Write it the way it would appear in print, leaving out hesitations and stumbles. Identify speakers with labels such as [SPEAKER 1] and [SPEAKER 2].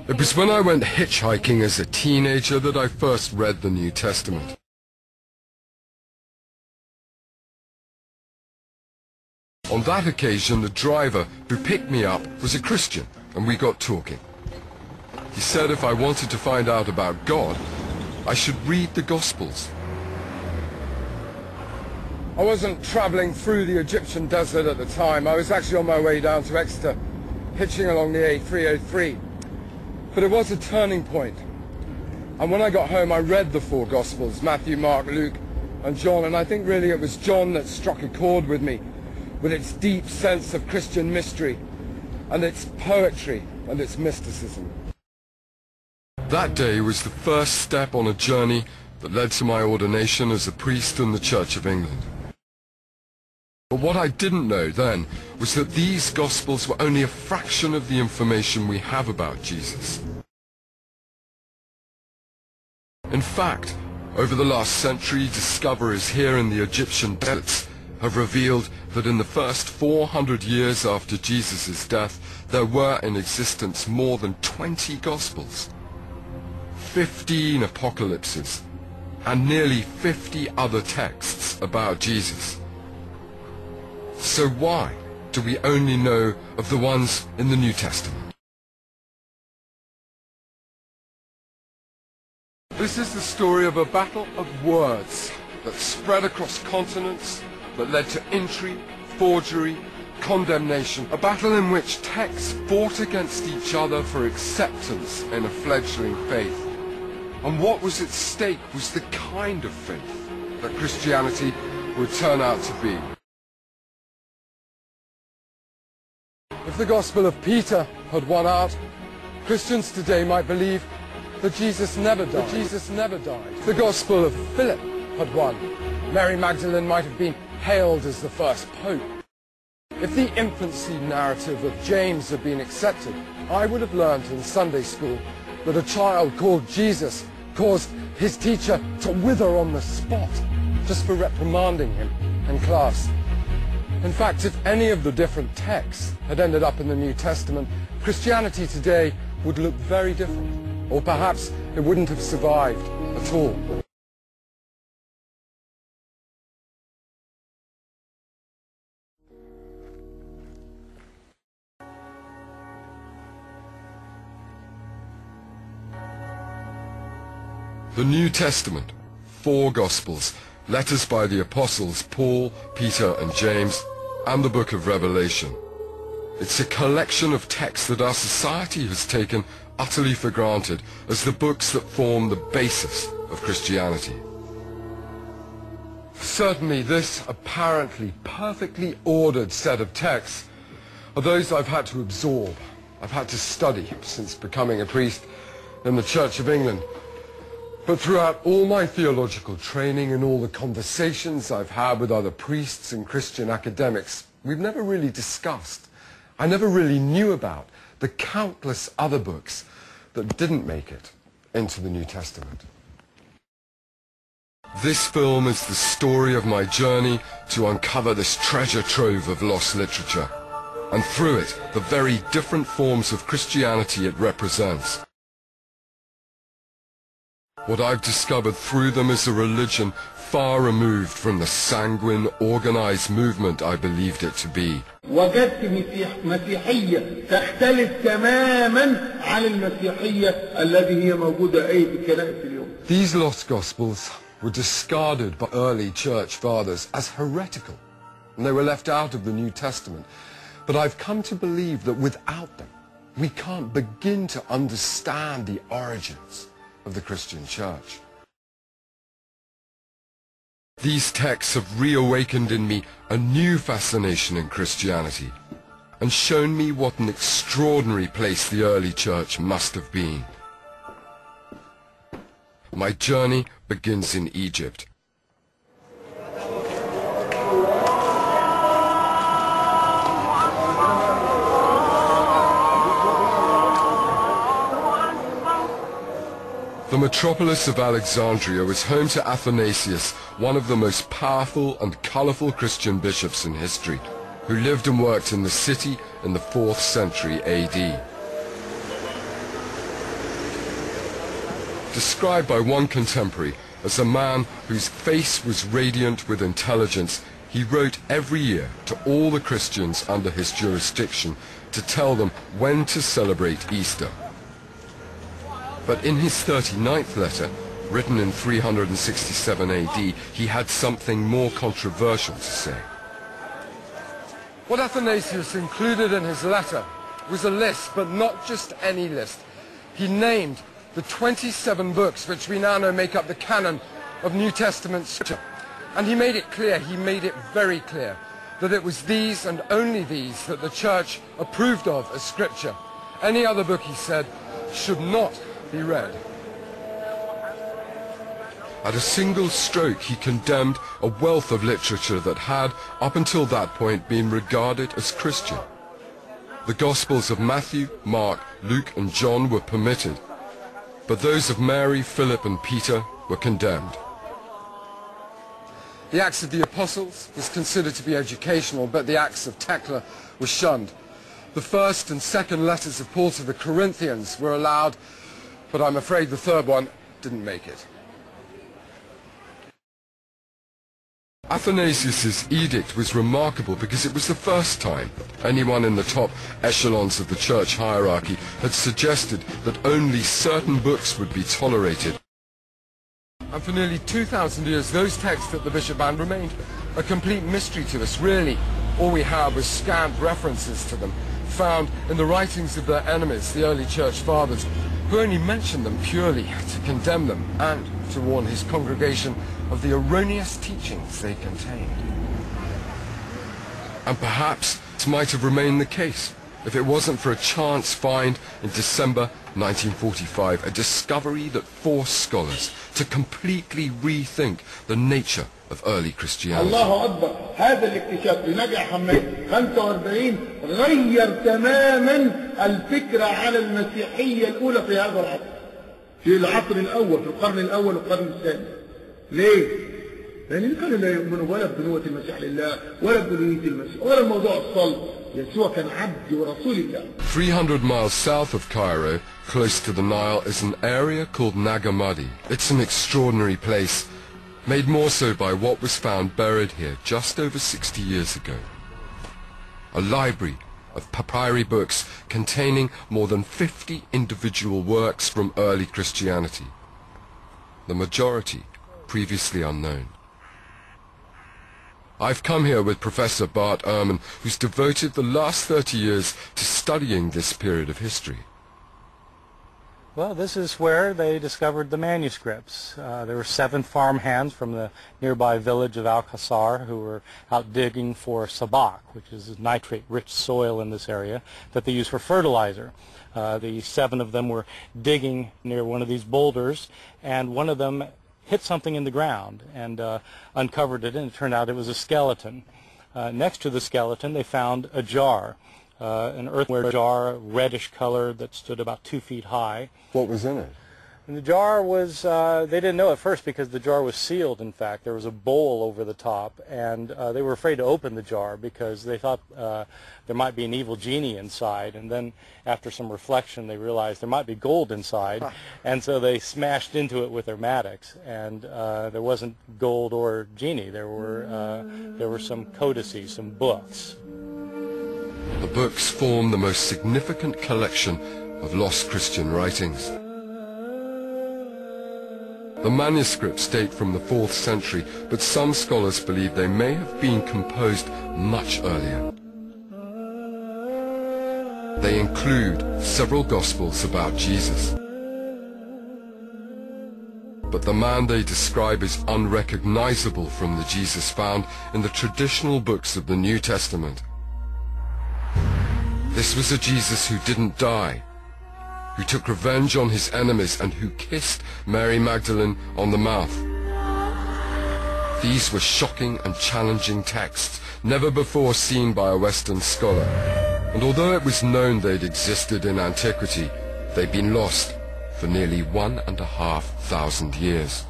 [SPEAKER 1] It was when I went hitchhiking as a teenager that I first read the New Testament. On that occasion, the driver who picked me up was a Christian, and we got talking. He said if I wanted to find out about God, I should read the Gospels. I wasn't traveling through the Egyptian desert at the time. I was actually on my way down to Exeter, hitching along the A303. But it was a turning point. And when I got home, I read the four Gospels, Matthew, Mark, Luke, and John, and I think really it was John that struck a chord with me, with its deep sense of Christian mystery, and its poetry, and its mysticism. That day was the first step on a journey that led to my ordination as a priest in the Church of England. But what I didn't know then was that these Gospels were only a fraction of the information we have about Jesus. In fact, over the last century, discoverers here in the Egyptian deserts have revealed that in the first 400 years after Jesus' death, there were in existence more than 20 Gospels, 15 apocalypses, and nearly 50 other texts about Jesus. So why do we only know of the ones in the New Testament? This is the story of a battle of words that spread across continents, that led to intrigue, forgery, condemnation. A battle in which texts fought against each other for acceptance in a fledgling faith. And what was at stake was the kind of faith that Christianity would turn out to be. If the Gospel of Peter had won out, Christians today might believe that Jesus never died. If the Gospel of Philip had won, Mary Magdalene might have been hailed as the first pope. If the infancy narrative of James had been accepted, I would have learned in Sunday school that a child called Jesus caused his teacher to wither on the spot just for reprimanding him in class. In fact, if any of the different texts had ended up in the New Testament, Christianity today would look very different, or perhaps it wouldn't have survived at all. The New Testament, four Gospels, letters by the Apostles Paul, Peter and James, and the book of Revelation. It's a collection of texts that our society has taken utterly for granted as the books that form the basis of Christianity. Certainly this apparently perfectly ordered set of texts are those I've had to absorb, I've had to study since becoming a priest in the Church of England. But throughout all my theological training and all the conversations I've had with other priests and Christian academics, we've never really discussed, I never really knew about the countless other books that didn't make it into the New Testament. This film is the story of my journey to uncover this treasure trove of lost literature, and through it, the very different forms of Christianity it represents. What I've discovered through them is a religion far removed from the sanguine, organized movement I believed it to be.
[SPEAKER 2] وجدت مسيحية تختلف تماما عن المسيحية التي هي موجودة في الكنائس اليوم.
[SPEAKER 1] These lost Gospels were discarded by early church fathers as heretical, and they were left out of the New Testament. But I've come to believe that without them, we can't begin to understand the origins of the Christian Church. These texts have reawakened in me a new fascination in Christianity and shown me what an extraordinary place the early church must have been. My journey begins in Egypt. The metropolis of Alexandria was home to Athanasius, one of the most powerful and colourful Christian bishops in history, who lived and worked in the city in the 4th century AD. Described by one contemporary as a man whose face was radiant with intelligence, he wrote every year to all the Christians under his jurisdiction to tell them when to celebrate Easter. But in his 39th letter, written in 367 AD, he had something more controversial to say. What Athanasius included in his letter was a list, but not just any list. He named the 27 books which we now know make up the canon of New Testament scripture. And he made it clear, he made it very clear, that it was these and only these that the church approved of as scripture. Any other book, he said, should not be read. At a single stroke, he condemned a wealth of literature that had, up until that point, been regarded as Christian. The Gospels of Matthew, Mark, Luke, and John were permitted, but those of Mary, Philip, and Peter were condemned. The Acts of the Apostles was considered to be educational, but the Acts of Thecla were shunned. The first and second letters of Paul to the Corinthians were allowed, but I'm afraid the third one didn't make it. Athanasius's edict was remarkable because it was the first time anyone in the top echelons of the church hierarchy had suggested that only certain books would be tolerated. And for nearly 2,000 years, those texts that the bishop banned remained a complete mystery to us. Really, all we have was scant references to them, found in the writings of their enemies, the early church fathers, who only mentioned them purely to condemn them and to warn his congregation of the erroneous teachings they contained. And perhaps this might have remained the case if it wasn't for a chance find in December 1945, a discovery that forced scholars to completely rethink the nature of early Christianity.
[SPEAKER 2] الله أكبر. هذا الاكتشاف لنجح 45 غير تماما الفكرة على المسيحية الأولى في هذا العصر، في العصر الأول، في القرن الأول والقرن الثاني. ليه؟ لأن كانوا لا يؤمنوا ولا بنبوة المسيح لله ولا بألوهية المسيح ولا الموضوع الصلب. يسوع كان عبد ورسول الله.
[SPEAKER 1] 300 miles south of Cairo, close to the Nile, is an area called Nagamadi. It's an extraordinary place, made more so by what was found buried here just over 60 years ago. A library of papyri books containing more than 50 individual works from early Christianity, the majority previously unknown. I've come here with Professor Bart Ehrman, who's devoted the last 30 years to studying this period of history.
[SPEAKER 3] Well, this is where they discovered the manuscripts. There were 7 farmhands from the nearby village of Al-Qasar who were out digging for sabak, which is nitrate-rich soil in this area that they use for fertilizer. The 7 of them were digging near one of these boulders, and one of them hit something in the ground and uncovered it, and it turned out it was a skeleton. Next to the skeleton, they found a jar. An earthenware jar, reddish color, that stood about 2 feet high.
[SPEAKER 1] What was in it?
[SPEAKER 3] And the jar was, they didn't know at first because the jar was sealed, in fact. There was a bowl over the top, and they were afraid to open the jar because they thought there might be an evil genie inside. And then after some reflection, they realized there might be gold inside, and so they smashed into it with their mattocks. And there wasn't gold or genie. There were some codices, some books.
[SPEAKER 1] The books form the most significant collection of lost Christian writings. The manuscripts date from the 4th century, but some scholars believe they may have been composed much earlier. They include several Gospels about Jesus. But the man they describe is unrecognizable from the Jesus found in the traditional books of the New Testament. This was a Jesus who didn't die, who took revenge on his enemies, and who kissed Mary Magdalene on the mouth. These were shocking and challenging texts, never before seen by a Western scholar. And although it was known they'd existed in antiquity, they'd been lost for nearly 1,500 years.